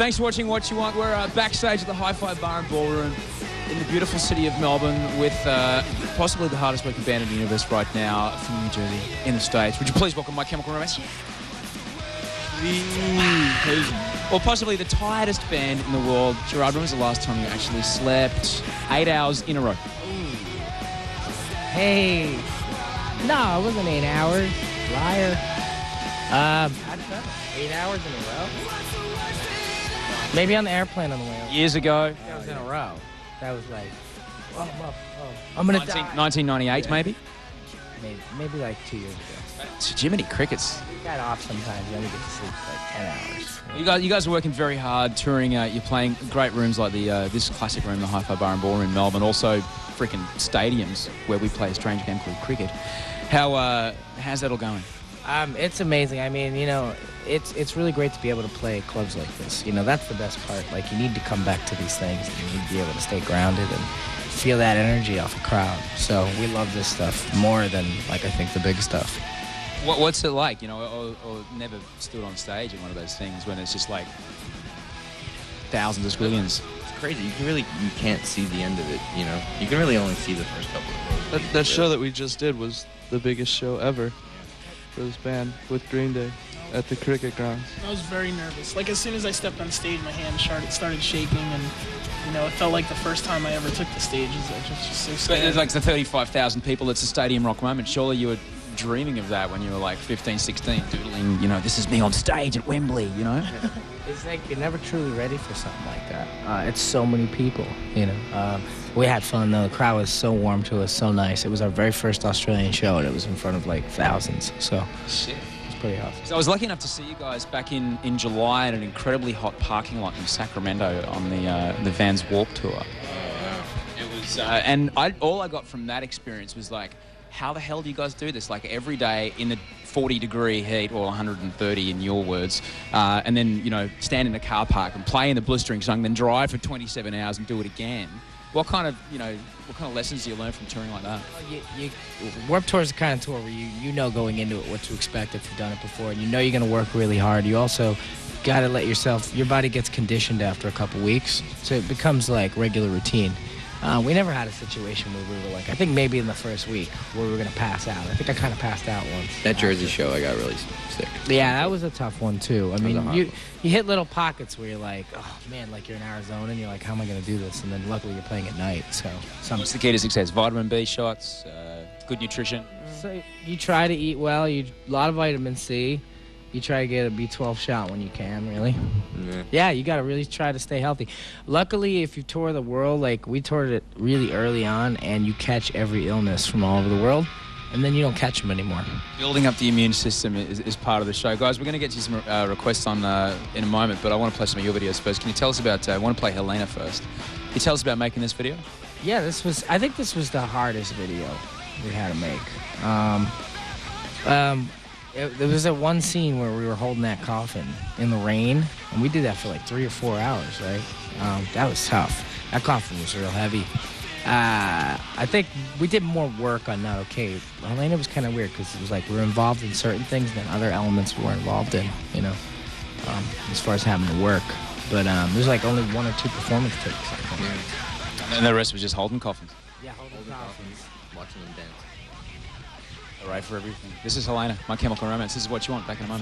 Thanks for watching What You Want. We're backstage at the HiFi Bar and Ballroom in the beautiful city of Melbourne with possibly the hardest working band in the universe right now from New Jersey in the States. Would you please welcome My Chemical Romance? Or possibly the tiredest band in the world. Gerard, when was the last time you actually slept 8 hours in a row? Hey, no, it wasn't 8 hours. Liar. I don't know. 8 hours in a row? Maybe on the airplane on the way up. Years ago. That was in a row. That was like, I'm going to die. 1998, maybe? Maybe like 2 years ago. So Jiminy Crickets. We got off sometimes, then we get to sleep for like 10 hours. You guys are working very hard, touring. You're playing great rooms like this classic room, the HiFi Bar and Ballroom in Melbourne. Also, freaking stadiums where we play a strange game called cricket. How's that all going? It's amazing. I mean, you know, it's really great to be able to play clubs like this. You know, that's the best part. Like, you need to come back to these things, and you need to be able to stay grounded and feel that energy off a crowd. So we love this stuff more than, like, I think the big stuff. What's it like, you know, or never stood on stage in one of those things when it's just like thousands of squillions? It's crazy. You can't see the end of it, you know? You can really only see the first couple of rows. That show that we just did was the biggest show ever for this band with Green Day at the cricket grounds. I was very nervous. Like, as soon as I stepped on stage, my hand started shaking, and, you know, it felt like the first time I ever took the stage. It was just so scary. It's like the 35,000 people, it's a stadium rock moment. Surely you were dreaming of that when you were like 15, 16, doodling, you know, this is me on stage at Wembley, you know? It's like you're never truly ready for something like that. It's so many people, you know. We had fun, though. The crowd was so warm to us, so nice. It was our very first Australian show, and it was in front of, like, thousands. So shit. It's pretty awesome. So I was lucky enough to see you guys back in July at an incredibly hot parking lot in Sacramento on the Vans Warp Tour. It was, and all I got from that experience was like, how the hell do you guys do this? Like every day in the 40-degree heat, or 130 in your words, and then, you know, stand in a car park and play in the blistering sun, then drive for 27 hours and do it again. What kind of lessons do you learn from touring like that? Warped Tour is the kind of tour where you know going into it what to expect if you've done it before, and you know you're going to work really hard. You also got to let your body gets conditioned after a couple weeks, so it becomes like regular routine. We never had a situation where we were like, I think maybe in the first week where we were going to pass out. I think I kind of passed out once. That Jersey show, I got really sick. Yeah, that was a tough one, too. I mean, you hit little pockets where you're like, oh, man, like you're in Arizona, and you're like, how am I going to do this? And then luckily you're playing at night, so. What's the key to success? Vitamin B shots, good nutrition? So you try to eat well, a lot of vitamin C. You try to get a B12 shot when you can, really. Yeah, you got to really try to stay healthy. Luckily, if you tour the world, like we toured it really early on, and you catch every illness from all over the world, and then you don't catch them anymore. Building up the immune system is part of the show. Guys, we're going to get you some requests on in a moment, but I want to play some of your videos first. Can you tell us about, I want to play Helena first. Can you tell us about making this video? Yeah, I think this was the hardest video we had to make. There was that one scene where we were holding that coffin in the rain, and we did that for like 3 or 4 hours, right? That was tough. That coffin was real heavy. I think we did more work on Not Okay. Helena was kind of weird because it was like we were involved in certain things, and then other elements we weren't involved in, you know, as far as having to work. But there's like only 1 or 2 performance takes, I think. And the rest was just holding coffins? Yeah, holding coffins. Watching them dance. All right, for everything. This is Helena, My Chemical Romance. This is What You Want. Back in a moment.